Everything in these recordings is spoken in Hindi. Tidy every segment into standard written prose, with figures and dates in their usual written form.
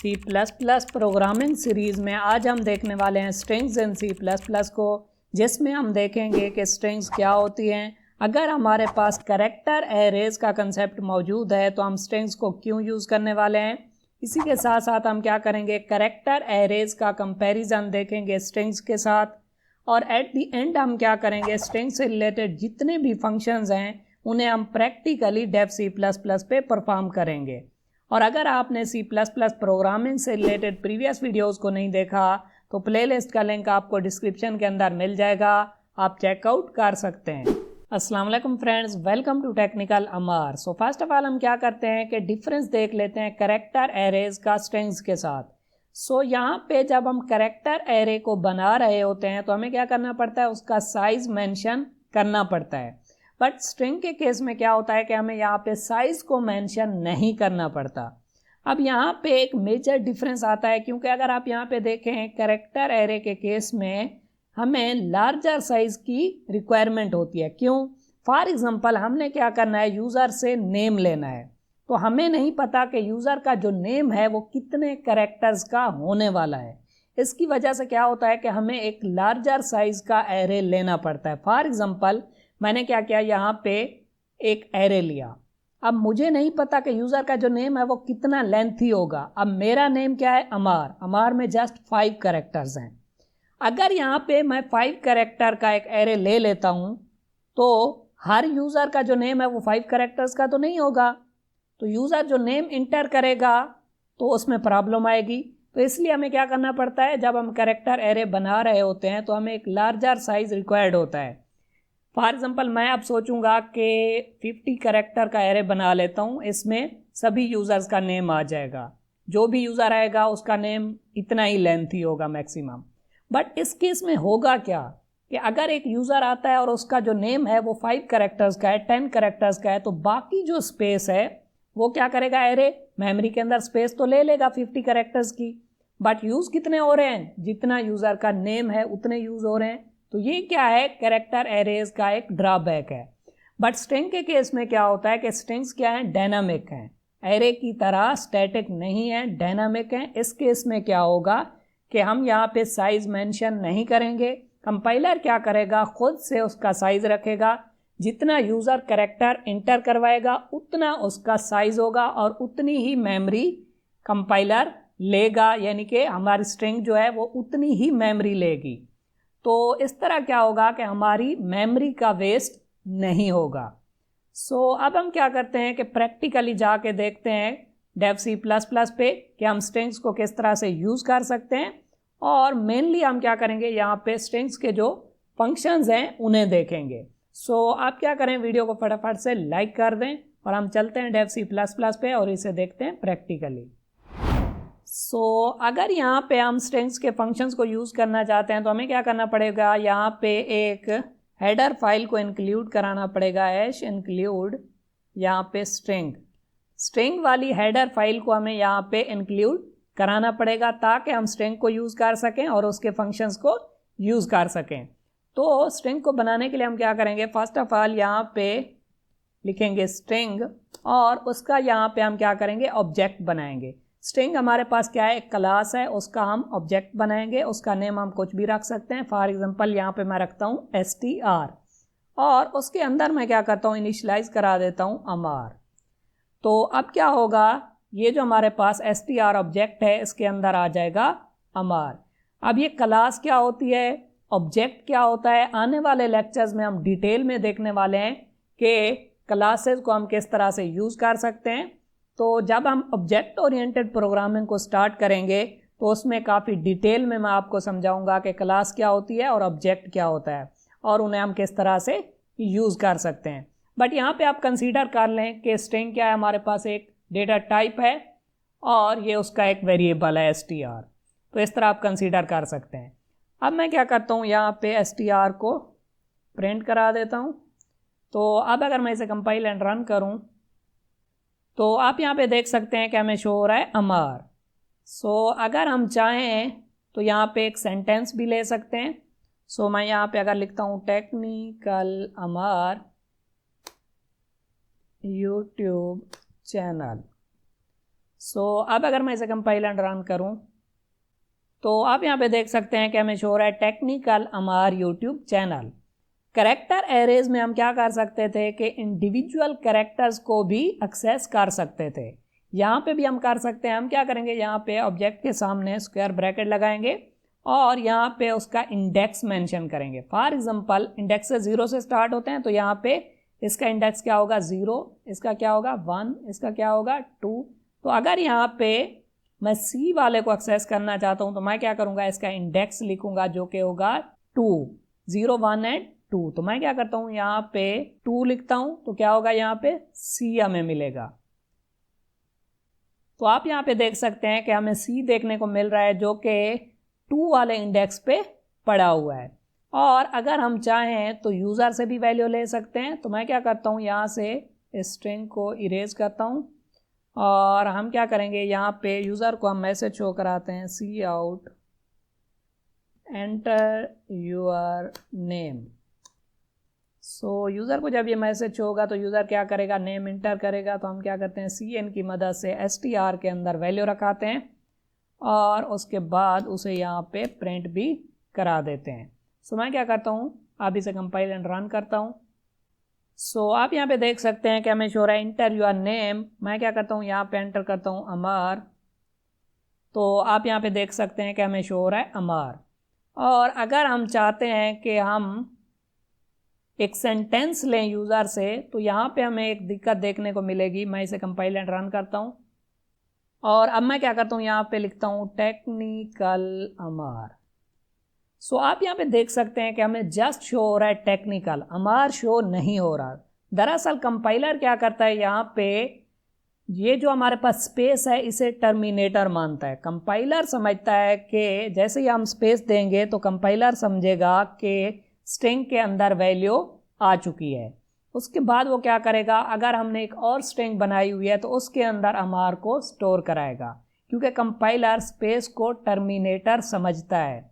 सी प्लस प्लस प्रोग्रामिंग सीरीज़ में आज हम देखने वाले हैं strings in C plus plus को, जिसमें हम देखेंगे कि स्ट्रिंग्स क्या होती हैं। अगर हमारे पास कैरेक्टर एरेज का कंसेप्ट मौजूद है तो हम स्ट्रिंग्स को क्यों यूज़ करने वाले हैं। इसी के साथ साथ हम क्या करेंगे, कैरेक्टर एरेज का कंपैरिजन देखेंगे स्ट्रिंग्स के साथ, और एट द एंड हम क्या करेंगे, स्ट्रिंग्स से रिलेटेड जितने भी फंक्शंस हैं उन्हें हम practically dev C plus plus पे परफॉर्म करेंगे। और अगर आपने सी प्लस प्लस प्रोग्रामिंग से रिलेटेड प्रीवियस वीडियोस को नहीं देखा तो प्लेलिस्ट का लिंक आपको डिस्क्रिप्शन के अंदर मिल जाएगा, आप चेकआउट कर सकते हैं। अस्सलाम वालेकुम friends, welcome to technical Amar. So first of all हम क्या करते हैं कि डिफरेंस देख लेते हैं कैरेक्टर एरेज का स्ट्रिंग्स के साथ। सो यहाँ पे जब हम कैरेक्टर एरे को बना रहे होते हैं तो हमें क्या करना पड़ता है, उसका साइज मेंशन करना पड़ता है। बट स्ट्रिंग के केस में क्या होता है कि हमें यहाँ पे साइज को मेंशन नहीं करना पड़ता। अब यहाँ पे एक मेजर डिफरेंस आता है, क्योंकि अगर आप यहाँ पे देखें कैरेक्टर एरे के केस में हमें लार्जर साइज की रिक्वायरमेंट होती है। क्यों? फॉर एग्जांपल हमने क्या करना है, यूज़र से नेम लेना है, तो हमें नहीं पता कि यूज़र का जो नेम है वो कितने कैरेक्टर्स का होने वाला है। इसकी वजह से क्या होता है कि हमें एक लार्जर साइज का एरे लेना पड़ता है। फॉर एग्जांपल मैंने क्या किया, यहाँ पे एक एरे लिया। अब मुझे नहीं पता कि यूज़र का जो नेम है वो कितना लेंथी होगा। अब मेरा नेम क्या है, अमार। अमार में जस्ट 5 कैरेक्टर्स हैं। अगर यहाँ पे मैं 5 कैरेक्टर का एक एरे ले लेता हूँ तो हर यूज़र का जो नेम है वो 5 कैरेक्टर्स का तो नहीं होगा, तो यूज़र जो नेम इंटर करेगा तो उसमें प्रॉब्लम आएगी। तो इसलिए हमें क्या करना पड़ता है, जब हम कैरेक्टर एरे बना रहे होते हैं तो हमें एक लार्जर साइज रिक्वायर्ड होता है। फॉर एग्जांपल मैं अब सोचूंगा कि 50 कैरेक्टर का एरे बना लेता हूँ, इसमें सभी यूज़र्स का नेम आ जाएगा। जो भी यूज़र आएगा उसका नेम इतना ही लेंथी होगा मैक्सिमम। बट इस केस में होगा क्या कि अगर एक यूज़र आता है और उसका जो नेम है वो 5 कैरेक्टर्स का है, 10 कैरेक्टर्स का है, तो बाकी जो स्पेस है वो क्या करेगा, एरे मेमोरी के अंदर स्पेस तो ले लेगा 50 कैरेक्टर्स की, बट यूज़ कितने हो रहे हैं, जितना यूज़र का नेम है उतने यूज़ हो रहे हैं। तो ये क्या है, कैरेक्टर एरेज का एक ड्रॉबैक है। बट स्ट्रिंग के केस में क्या होता है कि स्ट्रिंग्स क्या है, डायनामिक हैं, एरे की तरह स्टैटिक नहीं है, डायनामिक हैं। इस केस में क्या होगा कि हम यहाँ पे साइज मेंशन नहीं करेंगे। कंपाइलर क्या करेगा, खुद से उसका साइज रखेगा। जितना यूज़र कैरेक्टर इंटर करवाएगा उतना उसका साइज होगा और उतनी ही मेमोरी कंपाइलर लेगा, यानी कि हमारी स्ट्रिंग जो है वो उतनी ही मेमोरी लेगी। तो इस तरह क्या होगा कि हमारी मेमोरी का वेस्ट नहीं होगा। सो अब हम क्या करते हैं कि प्रैक्टिकली जाके देखते हैं डेव सी प्लस प्लस पे कि हम स्ट्रिंग्स को किस तरह से यूज़ कर सकते हैं, और मेनली हम क्या करेंगे, यहाँ पे स्ट्रिंग्स के जो फंक्शंस हैं उन्हें देखेंगे। सो आप क्या करें, वीडियो को फटाफट से लाइक कर दें और हम चलते हैं डेव सी प्लस प्लस पे और इसे देखते हैं प्रैक्टिकली। सो अगर यहाँ पे हम स्ट्रिंग्स के फंक्शंस को यूज़ करना चाहते हैं तो हमें क्या करना पड़ेगा, यहाँ पे एक हेडर फाइल को इंक्लूड कराना पड़ेगा, हैश इंक्लूड यहाँ पे स्ट्रिंग वाली हेडर फाइल को हमें यहाँ पे इंक्लूड कराना पड़ेगा ताकि हम स्ट्रिंग को यूज़ कर सकें और उसके फंक्शंस को यूज़ कर सकें। तो स्ट्रिंग को बनाने के लिए हम क्या करेंगे, फर्स्ट ऑफ ऑल यहाँ पे लिखेंगे स्ट्रिंग और उसका यहाँ पे हम क्या करेंगे, ऑब्जेक्ट बनाएंगे। स्ट्रिंग हमारे पास क्या है, एक क्लास है, उसका हम ऑब्जेक्ट बनाएंगे। उसका नेम हम कुछ भी रख सकते हैं। फॉर एग्जांपल यहाँ पे मैं रखता हूँ str और उसके अंदर मैं क्या करता हूँ, इनिशियलाइज करा देता हूँ अमार। तो अब क्या होगा, ये जो हमारे पास str ऑब्जेक्ट है इसके अंदर आ जाएगा अमार। अब ये क्लास क्या होती है, ऑब्जेक्ट क्या होता है, आने वाले लेक्चर्स में हम डिटेल में देखने वाले हैं कि क्लासेस को हम किस तरह से यूज़ कर सकते हैं। तो जब हम ऑब्जेक्ट ओरिएंटेड प्रोग्रामिंग को स्टार्ट करेंगे तो उसमें काफ़ी डिटेल में मैं आपको समझाऊंगा कि क्लास क्या होती है और ऑब्जेक्ट क्या होता है और उन्हें हम किस तरह से यूज़ कर सकते हैं। बट यहाँ पे आप कंसीडर कर लें कि स्ट्रिंग क्या है, हमारे पास एक डेटा टाइप है और ये उसका एक वेरिएबल है str। तो इस तरह आप कंसीडर कर सकते हैं। अब मैं क्या करता हूँ, यहाँ पे str को प्रिंट करा देता हूँ। तो अब अगर मैं इसे कंपाइल एंड रन करूँ तो आप यहाँ पे देख सकते हैं कि हमें शो हो रहा है अमार। सो अगर हम चाहें तो यहाँ पे एक सेंटेंस भी ले सकते हैं। सो मैं यहाँ पे अगर लिखता हूँ टेक्निकल अमार यूट्यूब चैनल, अब अगर मैं इसे कंपाइल एंड रन करूं तो आप यहाँ पे देख सकते हैं कि हमें शो हो रहा है टेक्निकल अमार यूट्यूब चैनल। कैरेक्टर एरेज में हम क्या कर सकते थे कि इंडिविजुअल कैरेक्टर्स को भी एक्सेस कर सकते थे। यहाँ पे भी हम कर सकते हैं। हम क्या करेंगे, यहाँ पे ऑब्जेक्ट के सामने स्क्वायर ब्रैकेट लगाएंगे और यहाँ पे उसका इंडेक्स मेंशन करेंगे। फॉर एग्जांपल इंडेक्स से 0 से स्टार्ट होते हैं, तो यहाँ पे इसका इंडेक्स क्या होगा 0, इसका क्या होगा 1, इसका क्या होगा 2। तो अगर यहाँ पे मैं सी वाले को एक्सेस करना चाहता हूँ तो मैं क्या करूँगा, इसका इंडेक्स लिखूंगा जो कि होगा 2, 0, 1 एंड 2। तो मैं क्या करता हूँ, यहाँ पे 2 लिखता हूँ तो क्या होगा, यहाँ पे सी हमें मिलेगा। तो आप यहाँ पे देख सकते हैं कि हमें सी देखने को मिल रहा है जो कि 2 वाले इंडेक्स पे पड़ा हुआ है। और अगर हम चाहें तो यूज़र से भी वैल्यू ले सकते हैं। तो मैं क्या करता हूँ, यहाँ से स्ट्रिंग को इरेज करता हूँ और हम क्या करेंगे, यहाँ पे यूज़र को हम मैसेज शो कराते हैं, see out enter your name. User को जब ये मैसेज शो होगा तो यूज़र क्या करेगा, नेम इंटर करेगा। तो हम क्या करते हैं, सी एन की मदद से str के अंदर वैल्यू रखाते हैं और उसके बाद उसे यहाँ पे प्रिंट भी करा देते हैं। मैं क्या करता हूँ, अब इसे कंपाइल एंड रन करता हूँ। आप यहाँ पे देख सकते हैं कि हमें शो रहा है इंटर योर नेम। मैं क्या करता हूँ, यहाँ पे एंटर करता हूँ अमर। तो आप यहाँ पे देख सकते हैं कि हमें शो हो रहा है अमर। और अगर हम चाहते हैं कि हम एक सेंटेंस लें यूज़र से, तो यहाँ पे हमें एक दिक्कत देखने को मिलेगी। मैं इसे कंपाइल एंड रन करता हूँ और अब मैं क्या करता हूँ, यहाँ पे लिखता हूँ टेक्निकल अमर। आप यहाँ पे देख सकते हैं कि हमें जस्ट शो हो रहा है टेक्निकल, अमर शो नहीं हो रहा। दरअसल कंपाइलर क्या करता है, यहाँ पे ये जो हमारे पास स्पेस है इसे टर्मिनेटर मानता है। कंपाइलर समझता है कि जैसे ही हम स्पेस देंगे तो कंपाइलर समझेगा कि स्ट्रिंग के अंदर वैल्यू आ चुकी है। उसके बाद वो क्या करेगा, अगर हमने एक और स्ट्रिंग बनाई हुई है तो उसके अंदर अमर को स्टोर कराएगा, क्योंकि कंपाइलर स्पेस को टर्मिनेटर समझता है।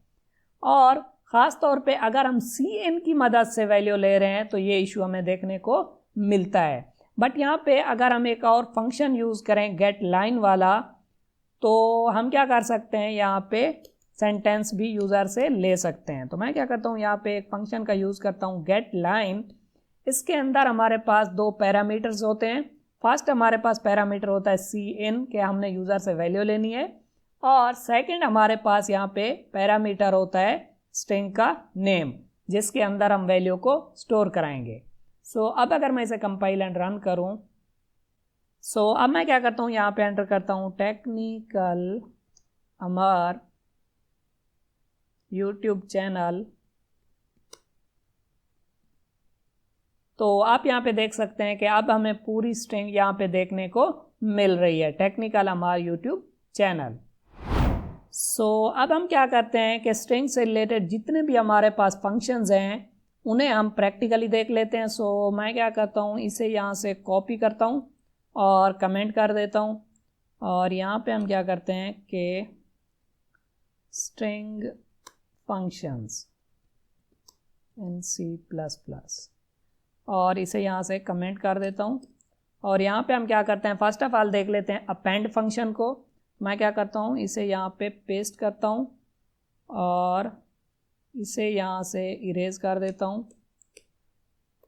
और ख़ास तौर पे अगर हम cn की मदद से वैल्यू ले रहे हैं तो ये इशू हमें देखने को मिलता है। बट यहाँ पे अगर हम एक और फंक्शन यूज़ करें गेट लाइन वाला, तो हम क्या कर सकते हैं, यहाँ पे सेंटेंस भी यूज़र से ले सकते हैं। तो मैं क्या करता हूँ, यहाँ पे एक फंक्शन का यूज़ करता हूँ गेट लाइन। इसके अंदर हमारे पास 2 पैरामीटर्स होते हैं। फर्स्ट हमारे पास पैरामीटर होता है cn के हमने यूज़र से वैल्यू लेनी है, और सेकंड हमारे पास यहाँ पे पैरामीटर होता है स्ट्रिंग का नेम, जिसके अंदर हम वैल्यू को स्टोर कराएंगे। अब अगर मैं इसे कंपाइल एंड रन करूँ, अब मैं क्या करता हूँ, यहाँ पे एंटर करता हूँ टेक्निकल अमर यूट्यूब चैनल। तो आप यहाँ पे देख सकते हैं कि अब हमें पूरी स्ट्रिंग यहाँ पे देखने को मिल रही है, टेक्निकल अमर यूट्यूब चैनल। अब हम क्या करते हैं कि स्ट्रिंग से रिलेटेड जितने भी हमारे पास फंक्शंस हैं उन्हें हम प्रैक्टिकली देख लेते हैं। मैं क्या करता हूँ, इसे यहाँ से कॉपी करता हूँ और कमेंट कर देता हूँ, और यहाँ पे हम क्या करते हैं कि स्ट्रिंग फंक्शंस इन C++, और इसे यहाँ से कमेंट कर देता हूँ। और यहाँ पे हम क्या करते हैं, फर्स्ट ऑफ ऑल देख लेते हैं अपेंड फंक्शन को। मैं क्या करता हूँ, इसे यहाँ पे पेस्ट करता हूँ और इसे यहाँ से इरेज कर देता हूँ।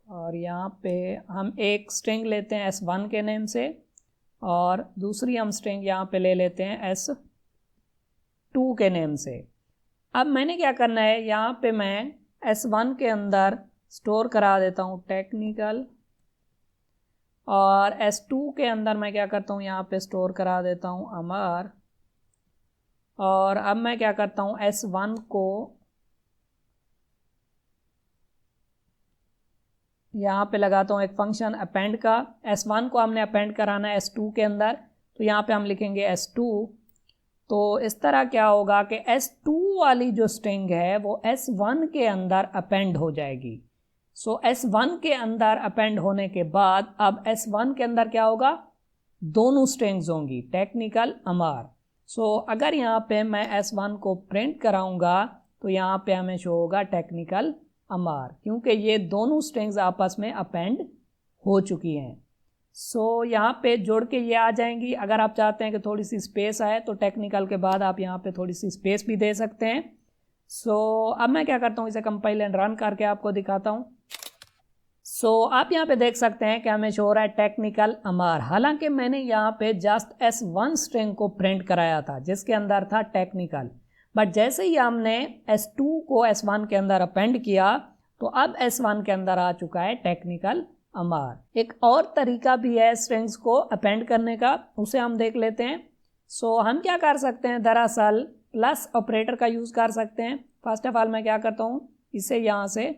और यहाँ पे हम एक स्ट्रिंग लेते हैं S1 के नेम से, और दूसरी हम स्ट्रिंग यहाँ पे ले लेते हैं S2 के नेम से। अब मैंने क्या करना है, यहाँ पे मैं S1 के अंदर स्टोर करा देता हूँ टेक्निकल, और S2 के अंदर मैं क्या करता हूँ, यहाँ पे स्टोर करा देता हूँ अमर। और अब मैं क्या करता हूँ, S1 को यहाँ पे लगाता हूँ एक फंक्शन अपेंड का। S1 को हमने अपेंड कराना है S2 के अंदर, तो यहाँ पे हम लिखेंगे S2। तो इस तरह क्या होगा कि S2 वाली जो स्ट्रिंग है वो S1 के अंदर अपेंड हो जाएगी। S1 के अंदर अपेंड होने के बाद अब S1 के अंदर क्या होगा, दोनों स्ट्रिंग्स होंगी टेक्निकल अमर। अगर यहाँ पे मैं S1 को प्रिंट कराऊंगा तो यहाँ पे हमें शो होगा टेक्निकल अमर, क्योंकि ये दोनों स्ट्रिंग्स आपस में अपेंड हो चुकी हैं। सो यहाँ पे जोड़ के ये आ जाएंगी। अगर आप चाहते हैं कि थोड़ी सी स्पेस आए तो टेक्निकल के बाद आप यहाँ पे थोड़ी सी स्पेस भी दे सकते हैं। सो अब मैं क्या करता हूँ, इसे कंपाइल एंड रन करके आपको दिखाता हूँ। सो आप यहाँ पे देख सकते हैं कि हमें शो हो रहा है टेक्निकल अमार। हालांकि मैंने यहाँ पे जस्ट S1 स्ट्रिंग को प्रिंट कराया था जिसके अंदर था टेक्निकल, बट जैसे ही हमने S2 को S1 के अंदर अपेंड किया तो अब S1 के अंदर आ चुका है टेक्निकल अमार। एक और तरीका भी है स्ट्रिंग्स को अपेंड करने का, उसे हम देख लेते हैं। सो हम क्या कर सकते हैं, दरअसल प्लस ऑपरेटर का यूज़ कर सकते हैं। फर्स्ट ऑफ ऑल मैं क्या करता हूँ, इसे यहाँ से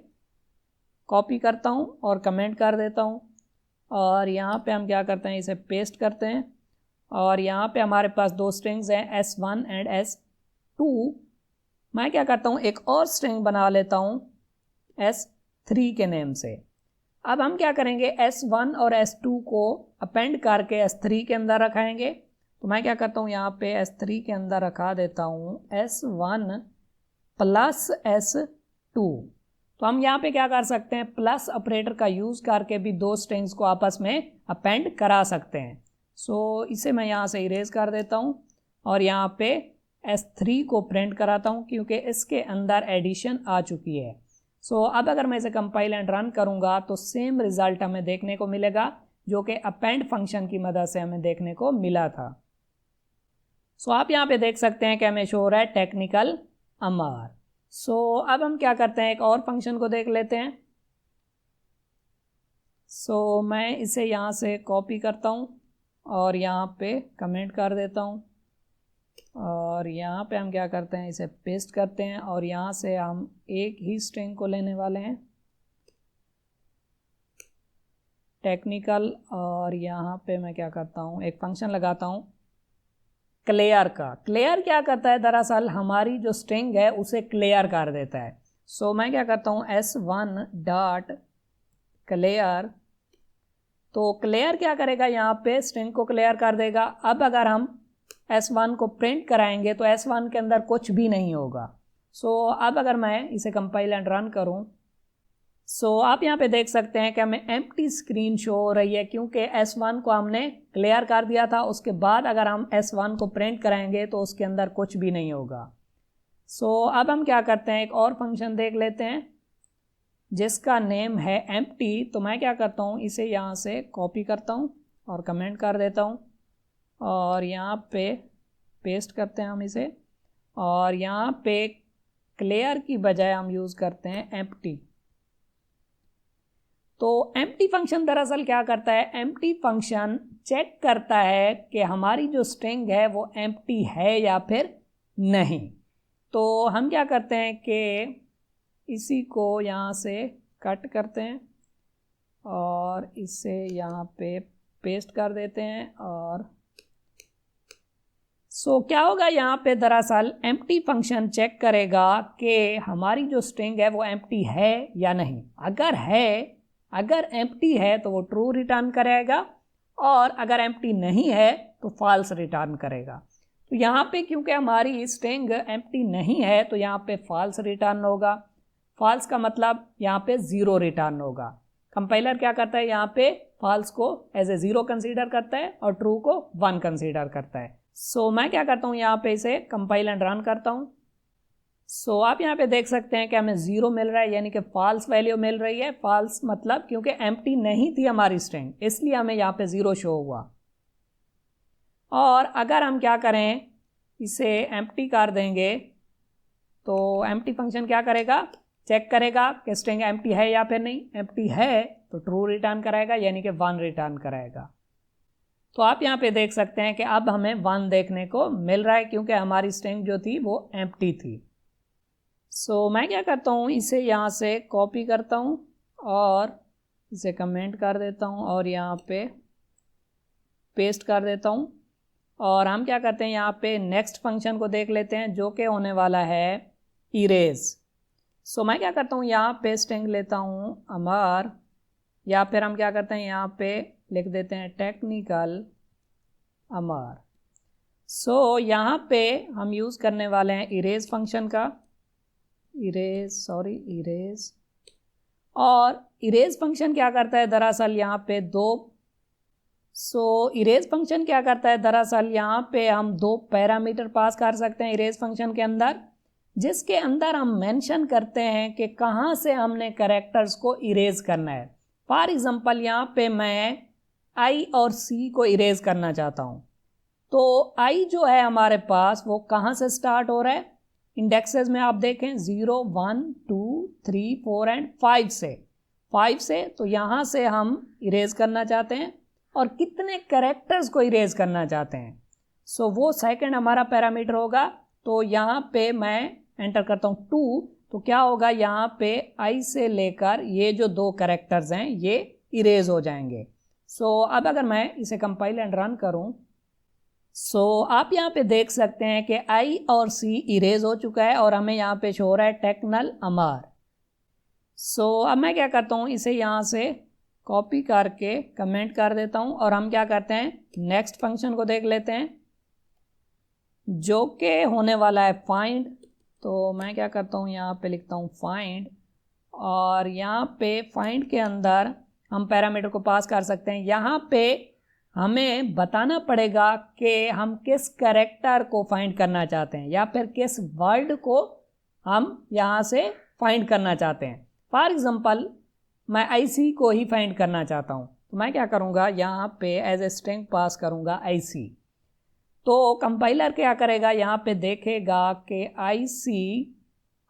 कॉपी करता हूँ और कमेंट कर देता हूँ, और यहाँ पे हम क्या करते हैं, इसे पेस्ट करते हैं। और यहाँ पे हमारे पास दो स्ट्रिंग्स हैं S1 एंड S2। मैं क्या करता हूँ, एक और स्ट्रिंग बना लेता हूँ S3 के नेम से। अब हम क्या करेंगे, S1 और S2 को अपेंड करके S3 के अंदर रखाएंगे। तो मैं क्या करता हूँ, यहाँ पे S3 के अंदर रखा देता हूँ S1 प्लस S2। तो हम यहाँ पे क्या कर सकते हैं, प्लस ऑपरेटर का यूज़ करके भी दो स्ट्रिंग्स को आपस में अपेंड करा सकते हैं। सो इसे मैं यहाँ से इरेज कर देता हूँ और यहाँ पे S3 को प्रिंट कराता हूँ क्योंकि इसके अंदर एडिशन आ चुकी है। सो अब अगर मैं इसे कंपाइल एंड रन करूँगा तो सेम रिजल्ट हमें देखने को मिलेगा जो कि अपेंड फंक्शन की मदद से हमें देखने को मिला था। सो आप यहाँ पे देख सकते हैं कि हमें शो हो रहा है टेक्निकल अमार। सो अब हम क्या करते हैं, एक और फंक्शन को देख लेते हैं। सो मैं इसे यहाँ से कॉपी करता हूँ और यहाँ पे कमेंट कर देता हूँ, और यहाँ पे हम क्या करते हैं, इसे पेस्ट करते हैं और यहाँ से हम एक ही स्ट्रिंग को लेने वाले हैं टेक्निकल, और यहाँ पे मैं क्या करता हूँ, एक फंक्शन लगाता हूँ क्लियर का। क्लियर क्या करता है, दरअसल हमारी जो स्ट्रिंग है उसे क्लियर कर देता है। सो मैं क्या करता हूँ, S1 डॉट क्लियर। तो क्लियर क्या करेगा, यहाँ पे स्ट्रिंग को क्लियर कर देगा। अब अगर हम S1 को प्रिंट कराएंगे तो S1 के अंदर कुछ भी नहीं होगा। सो अब अगर मैं इसे कंपाइल एंड रन करूँ, सो आप यहाँ पे देख सकते हैं कि हमें एम्प्टी स्क्रीन शो हो रही है क्योंकि S1 को हमने क्लियर कर दिया था। उसके बाद अगर हम S1 को प्रिंट कराएंगे तो उसके अंदर कुछ भी नहीं होगा। सो अब हम क्या करते हैं, एक और फंक्शन देख लेते हैं जिसका नेम है एम्प्टी। तो मैं क्या करता हूँ, इसे यहाँ से कॉपी करता हूँ और कमेंट कर देता हूँ और यहाँ पे पेस्ट करते हैं हम इसे, और यहाँ पे क्लियर की बजाय हम यूज़ करते हैं एम्प्टी। तो एम्प्टी फंक्शन दरअसल क्या करता है, एम्प्टी फंक्शन चेक करता है कि हमारी जो स्ट्रिंग है वो एम्प्टी है या फिर नहीं। तो हम क्या करते हैं कि इसी को यहाँ से कट करते हैं और इसे यहाँ पे पेस्ट कर देते हैं। और सो क्या होगा, यहाँ पे दरअसल एम्प्टी फंक्शन चेक करेगा कि हमारी जो स्ट्रिंग है वो एम्प्टी है या नहीं। अगर एम्प्टी है तो वो ट्रू रिटर्न करेगा, और अगर एम्प्टी नहीं है तो फॉल्स रिटर्न करेगा। तो यहाँ पे क्योंकि हमारी स्ट्रिंग एम्प्टी नहीं है तो यहाँ पे फॉल्स रिटर्न होगा। फॉल्स का मतलब यहाँ पे ज़ीरो रिटर्न होगा। कंपाइलर क्या करता है, यहाँ पे फॉल्स को एज ए ज़ीरो कंसीडर करता है और ट्रू को 1 कंसीडर करता है। सो मैं क्या करता हूँ, यहाँ पे इसे कंपाइल एंड रन करता हूँ। सो आप यहाँ पे देख सकते हैं कि हमें ज़ीरो मिल रहा है, यानी कि फॉल्स वैल्यू मिल रही है। फॉल्स मतलब क्योंकि एम्प्टी नहीं थी हमारी स्ट्रिंग, इसलिए हमें यहाँ पे ज़ीरो शो हुआ। और अगर हम क्या करें, इसे एम्प्टी कर देंगे तो एम्प्टी फंक्शन क्या करेगा, चेक करेगा कि स्ट्रिंग एम्प्टी है या फिर नहीं। एम्प्टी है तो ट्रू रिटर्न कराएगा, यानी कि 1 रिटर्न कराएगा। तो आप यहाँ पे देख सकते हैं कि अब हमें 1 देखने को मिल रहा है क्योंकि हमारी स्ट्रिंग जो थी वो एम्प्टी थी। सो मैं क्या करता हूँ, इसे यहाँ से कॉपी करता हूँ और इसे कमेंट कर देता हूँ और यहाँ पे पेस्ट कर देता हूँ। और हम क्या करते हैं, यहाँ पे नेक्स्ट फंक्शन को देख लेते हैं जो कि होने वाला है इरेज। सो मैं क्या करता हूँ, यहाँ पे स्ट्रिंग लेता हूँ अमर, या फिर हम क्या करते हैं, यहाँ पे लिख देते हैं टेक्निकल अमर। सो यहाँ पे हम यूज़ करने वाले हैं इरेज फंक्शन का, और इरेज फंक्शन क्या करता है, दरअसल यहाँ पे दो सो इरेज फंक्शन क्या करता है, दरअसल यहाँ पे हम दो पैरामीटर पास कर सकते हैं इरेज फंक्शन के अंदर, जिसके अंदर हम मेंशन करते हैं कि कहाँ से हमने कैरेक्टर्स को इरेज करना है। फॉर एग्जांपल यहाँ पे मैं आई और सी को इरेज करना चाहता हूँ। तो आई जो है हमारे पास वो कहाँ से स्टार्ट हो रहा है, इंडेक्सेस में आप देखें 0 1 2 3 4 एंड 5 से तो यहाँ से हम इरेज करना चाहते हैं और कितने कैरेक्टर्स को इरेज करना चाहते हैं। सो वो सेकंड हमारा पैरामीटर होगा। तो यहाँ पे मैं एंटर करता हूँ 2, तो क्या होगा यहाँ पे आई से लेकर ये जो दो कैरेक्टर्स हैं ये इरेज हो जाएंगे। सो अब अगर मैं इसे कंपाइल एंड रन करूँ, सो आप यहाँ पे देख सकते हैं कि आई और सी इरेज हो चुका है और हमें यहाँ पे शो हो रहा है टेक्नल अमार। सो अब मैं क्या करता हूँ, इसे यहाँ से कॉपी करके कमेंट कर देता हूँ और हम क्या करते हैं नेक्स्ट फंक्शन को देख लेते हैं जो कि होने वाला है फाइंड। तो मैं क्या करता हूँ यहाँ पे लिखता हूँ फाइंड और यहाँ पे फाइंड के अंदर हम पैरामीटर को पास कर सकते हैं। यहाँ पे हमें बताना पड़ेगा कि हम किस कैरेक्टर को फाइंड करना चाहते हैं या फिर किस वर्ड को हम यहाँ से फाइंड करना चाहते हैं। फॉर एग्जांपल मैं आईसी को ही फाइंड करना चाहता हूँ, तो मैं क्या करूँगा यहाँ पे एज ए स्ट्रिंग पास करूँगा आईसी। तो कंपाइलर क्या करेगा, यहाँ पे देखेगा कि आईसी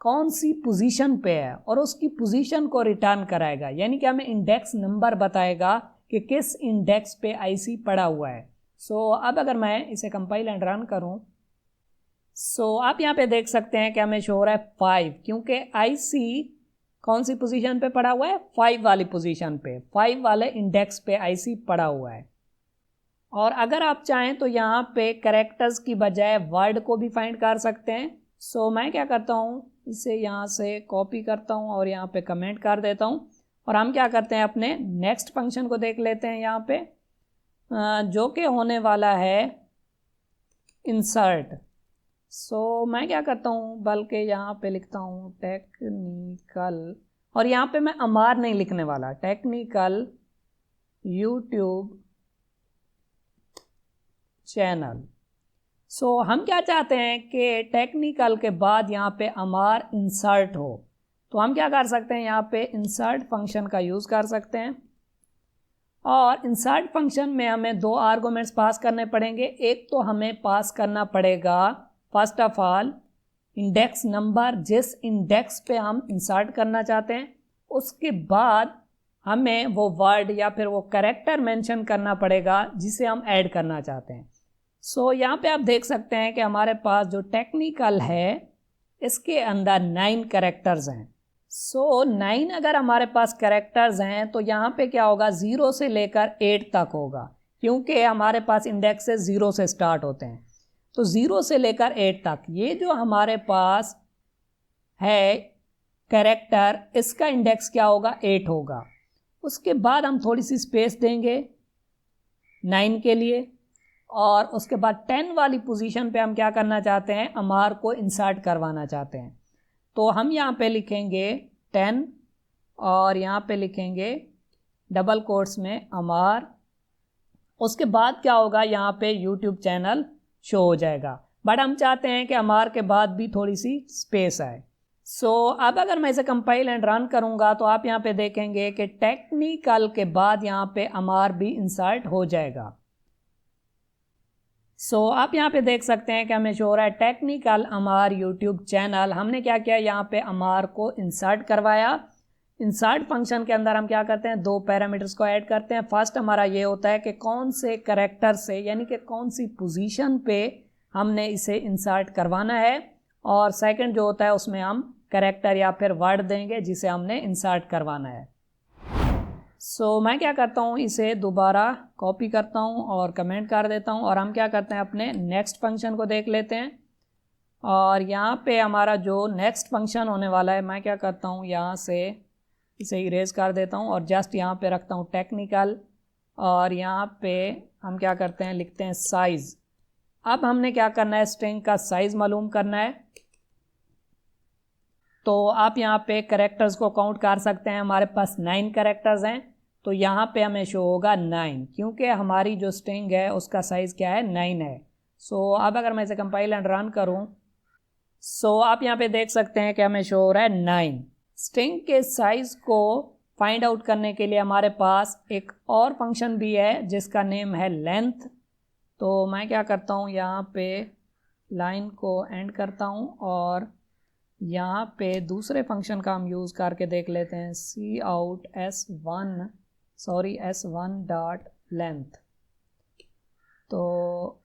कौन सी पोजीशन पे है और उसकी पोजीशन को रिटर्न कराएगा, यानी कि हमें इंडेक्स नंबर बताएगा कि किस इंडेक्स पे आईसी पड़ा हुआ है। सो अब अगर मैं इसे कंपाइल एंड रन करूं, सो आप यहाँ पे देख सकते हैं कि हमें शो हो रहा है 5, क्योंकि आईसी कौन सी पोजीशन पे पड़ा हुआ है, 5 वाली पोजीशन पे, 5 वाले इंडेक्स पे आईसी पड़ा हुआ है। और अगर आप चाहें तो यहाँ पे कैरेक्टर्स की बजाय वर्ड को भी फाइंड कर सकते हैं। सो मैं क्या करता हूँ, इसे यहाँ से कॉपी करता हूँ और यहाँ पे कमेंट कर देता हूँ और हम क्या करते हैं अपने नेक्स्ट फंक्शन को देख लेते हैं यहाँ पे जो कि होने वाला है इंसर्ट। सो मैं क्या करता हूँ, बल्कि यहाँ पे लिखता हूँ टेक्निकल और यहाँ पे मैं अमार नहीं लिखने वाला, टेक्निकल यूट्यूब चैनल। सो हम क्या चाहते हैं कि टेक्निकल के बाद यहाँ पे अमार इंसर्ट हो, तो हम क्या कर सकते हैं, यहाँ पे इंसर्ट फंक्शन का यूज़ कर सकते हैं और इंसर्ट फंक्शन में हमें दो आर्गुमेंट्स पास करने पड़ेंगे। एक तो हमें पास करना पड़ेगा first of all index number, जिस इंडेक्स पे हम इंसर्ट करना चाहते हैं, उसके बाद हमें वो वर्ड या फिर वो कैरेक्टर मेंशन करना पड़ेगा जिसे हम ऐड करना चाहते हैं। सो यहाँ पे आप देख सकते हैं कि हमारे पास जो टेक्निकल है इसके अंदर 9 कैरेक्टर्स हैं। सो 9 अगर हमारे पास कैरेक्टर्स हैं तो यहाँ पे क्या होगा, 0 से लेकर 8 तक होगा, क्योंकि हमारे पास इंडेक्सेस 0 से स्टार्ट होते हैं। तो 0 से लेकर 8 तक ये जो हमारे पास है कैरेक्टर, इसका इंडेक्स क्या होगा, 8 होगा। उसके बाद हम थोड़ी सी स्पेस देंगे 9 के लिए और उसके बाद 10 वाली पोजीशन पे हम क्या करना चाहते हैं, अमार को इंसर्ट करवाना चाहते हैं। तो हम यहाँ पे लिखेंगे 10 और यहाँ पे लिखेंगे डबल कोट्स में अमार। उसके बाद क्या होगा, यहाँ पे यूट्यूब चैनल शो हो जाएगा, बट हम चाहते हैं कि अमार के बाद भी थोड़ी सी स्पेस आए। सो अब अगर मैं इसे कंपाइल एंड रन करूँगा तो आप यहाँ पे देखेंगे कि टेक्निकल के बाद यहाँ पे अमार भी इंसर्ट हो जाएगा। सो आप यहाँ पे देख सकते हैं कि हमें शो हो रहा है टेक्निकल अमार यूट्यूब चैनल। हमने क्या किया, यहाँ पे अमार को इंसर्ट करवाया। इंसर्ट फंक्शन के अंदर हम क्या करते हैं, दो पैरामीटर्स को ऐड करते हैं। फर्स्ट हमारा ये होता है कि कौन से कैरेक्टर से, यानी कि कौन सी पोजीशन पे हमने इसे इंसर्ट करवाना है, और सेकंड जो होता है उसमें हम कैरेक्टर या फिर वर्ड देंगे जिसे हमने इंसर्ट करवाना है। सो मैं क्या करता हूँ, इसे दोबारा कॉपी करता हूँ और कमेंट कर देता हूँ और हम क्या करते हैं अपने नेक्स्ट फंक्शन को देख लेते हैं। और यहाँ पे हमारा जो नेक्स्ट फंक्शन होने वाला है, मैं क्या करता हूँ, यहाँ से इसे इरेज कर देता हूँ और जस्ट यहाँ पे रखता हूँ टेक्निकल और यहाँ पे हम क्या करते हैं, लिखते हैं साइज़। अब हमने क्या करना है, स्ट्रिंग का साइज़ मालूम करना है। तो आप यहाँ पे कैरेक्टर्स को काउंट कर सकते हैं, हमारे पास 9 कैरेक्टर्स हैं। तो यहाँ पे हमें शो होगा 9, क्योंकि हमारी जो स्ट्रिंग है उसका साइज़ क्या है, 9 है। सो अब अगर मैं इसे कंपाइल एंड रन करूँ, सो आप यहाँ पे देख सकते हैं कि हमें शो हो रहा है 9। स्ट्रिंग के साइज़ को फाइंड आउट करने के लिए हमारे पास एक और फंक्शन भी है जिसका नेम है लेंथ। तो मैं क्या करता हूँ, यहाँ पे लाइन को एंड करता हूँ और यहाँ पे दूसरे फंक्शन का हम यूज़ करके देख लेते हैं, cout s1 डॉट लेंथ। तो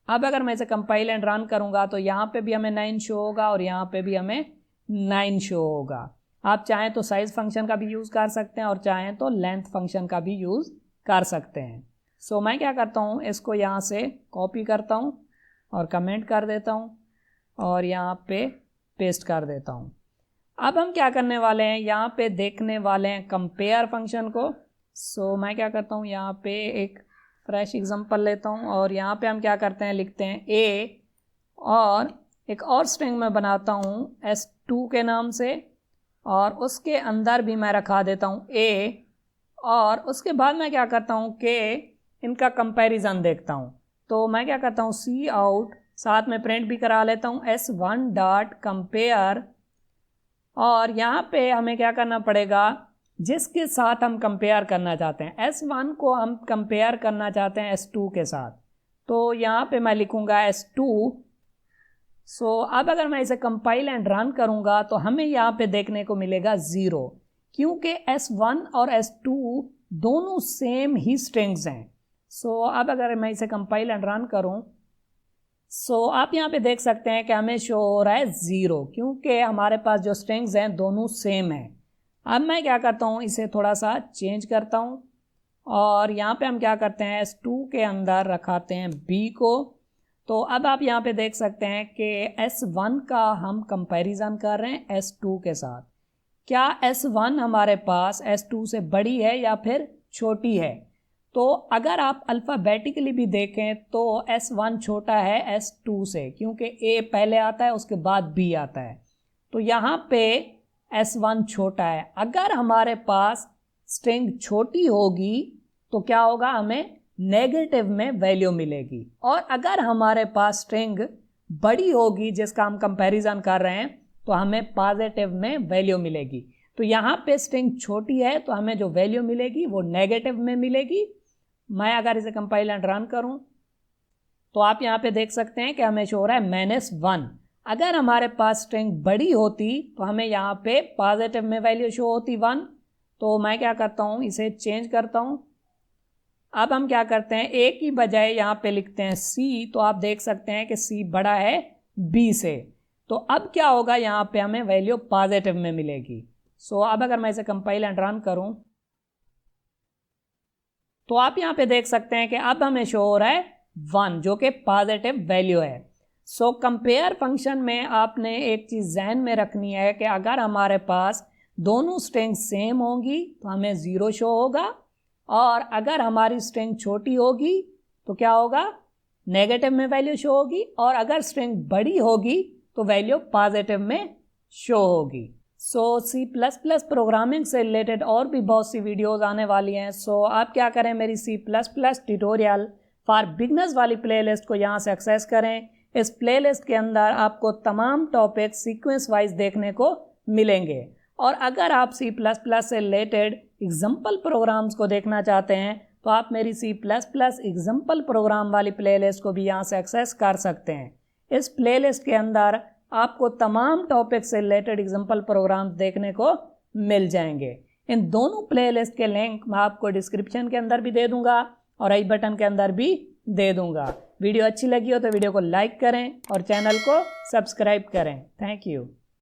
अब अगर मैं इसे कंपाइल एंड रन करूँगा तो यहाँ पे भी हमें 9 शो होगा और यहाँ पे भी हमें 9 शो होगा। आप चाहें तो साइज़ फंक्शन का भी यूज़ कर सकते हैं और चाहें तो लेंथ फंक्शन का भी यूज़ कर सकते हैं। सो मैं क्या करता हूँ, इसको यहाँ से कॉपी करता हूँ और कमेंट कर देता हूँ और यहाँ पे पेस्ट कर देता हूँ। अब हम क्या करने वाले हैं, यहाँ पे देखने वाले हैं कंपेयर फंक्शन को। सो मैं क्या करता हूँ, यहाँ पे एक फ्रेश एग्जांपल लेता हूँ और यहाँ पे हम क्या करते हैं, लिखते हैं a और एक और स्ट्रिंग में बनाता हूँ s2 के नाम से और उसके अंदर भी मैं रखा देता हूँ a और उसके बाद मैं क्या करता हूँ कि इनका कंपैरिजन देखता हूँ। तो मैं क्या करता हूँ, cout साथ में प्रिंट भी करा लेता हूँ s1 डॉट कंपेयर और यहाँ पे हमें क्या करना पड़ेगा, जिसके साथ हम कंपेयर करना चाहते हैं, s1 को हम कंपेयर करना चाहते हैं s2 के साथ। तो यहाँ पे मैं लिखूँगा s2। सो अब अगर मैं इसे कंपाइल एंड रन करूँगा तो हमें यहाँ पे देखने को मिलेगा 0, क्योंकि s1 और s2 दोनों सेम ही स्ट्रिंग्स हैं। सो अब अगर मैं इसे कंपाइल एंड रन करूँ, सो आप यहाँ पे देख सकते हैं कि हमें शो हो रहा है 0, क्योंकि हमारे पास जो स्ट्रिंग्स हैं दोनों सेम हैं। अब मैं क्या करता हूँ, इसे थोड़ा सा चेंज करता हूँ और यहाँ पे हम क्या करते हैं, s2 के अंदर रखाते हैं b को। तो अब आप यहाँ पे देख सकते हैं कि s1 का हम कंपैरिजन कर रहे हैं s2 के साथ। क्या s1 हमारे पास s2 से बड़ी है या फिर छोटी है? तो अगर आप अल्फ़ाबेटिकली भी देखें तो s1 छोटा है s2 से, क्योंकि a पहले आता है उसके बाद b आता है। तो यहाँ पे s1 छोटा है। अगर हमारे पास स्ट्रिंग छोटी होगी तो क्या होगा, हमें नेगेटिव में वैल्यू मिलेगी, और अगर हमारे पास स्ट्रिंग बड़ी होगी जिसका हम कंपैरिजन कर रहे हैं तो हमें पॉजिटिव में वैल्यू मिलेगी। तो यहाँ पे स्ट्रिंग छोटी है तो हमें जो वैल्यू मिलेगी वो नेगेटिव में मिलेगी। मैं अगर इसे कंपाइल एंड रन करूँ तो आप यहाँ पे देख सकते हैं कि हमें शो हो रहा है -1। अगर हमारे पास स्ट्रिंग बड़ी होती तो हमें यहाँ पे पॉजिटिव में वैल्यू शो होती 1। तो मैं क्या करता हूँ, इसे चेंज करता हूँ। अब हम क्या करते हैं, a की बजाय यहाँ पे लिखते हैं c। तो आप देख सकते हैं कि c बड़ा है b से। तो अब क्या होगा, यहाँ पे हमें वैल्यू पॉजिटिव में मिलेगी। सो अब अगर मैं इसे कंपाइल एंड रन करूँ तो आप यहाँ पे देख सकते हैं कि अब हमें शो हो रहा है 1, जो कि पॉजिटिव वैल्यू है। सो कंपेयर फंक्शन में आपने एक चीज़ ध्यान में रखनी है कि अगर हमारे पास दोनों स्ट्रिंग सेम होंगी तो हमें 0 शो होगा, और अगर हमारी स्ट्रिंग छोटी होगी तो क्या होगा, नेगेटिव में वैल्यू शो होगी, और अगर स्ट्रिंग बड़ी होगी तो वैल्यू पॉजिटिव में शो होगी। सो C++ प्रोग्रामिंग से रिलेटेड और भी बहुत सी वीडियोस आने वाली हैं। सो आप क्या करें, मेरी C++ ट्यूटोरियल फॉर बिगनर्स वाली प्लेलिस्ट को यहाँ से एक्सेस करें। इस प्लेलिस्ट के अंदर आपको तमाम टॉपिक सीक्वेंस वाइज देखने को मिलेंगे, और अगर आप C++ से रिलेटेड एग्जाम्पल प्रोग्राम्स को देखना चाहते हैं तो आप मेरी C++ एग्जाम्पल प्रोग्राम वाली प्लेलिस्ट को भी यहाँ से एक्सेस कर सकते हैं। इस प्लेलिस्ट के अंदर आपको तमाम टॉपिक से रिलेटेड एग्जाम्पल प्रोग्राम्स देखने को मिल जाएंगे। इन दोनों प्लेलिस्ट के लिंक मैं आपको डिस्क्रिप्शन के अंदर भी दे दूंगा और आई बटन के अंदर भी दे दूंगा। वीडियो अच्छी लगी हो तो वीडियो को लाइक करें और चैनल को सब्सक्राइब करें। Thank you.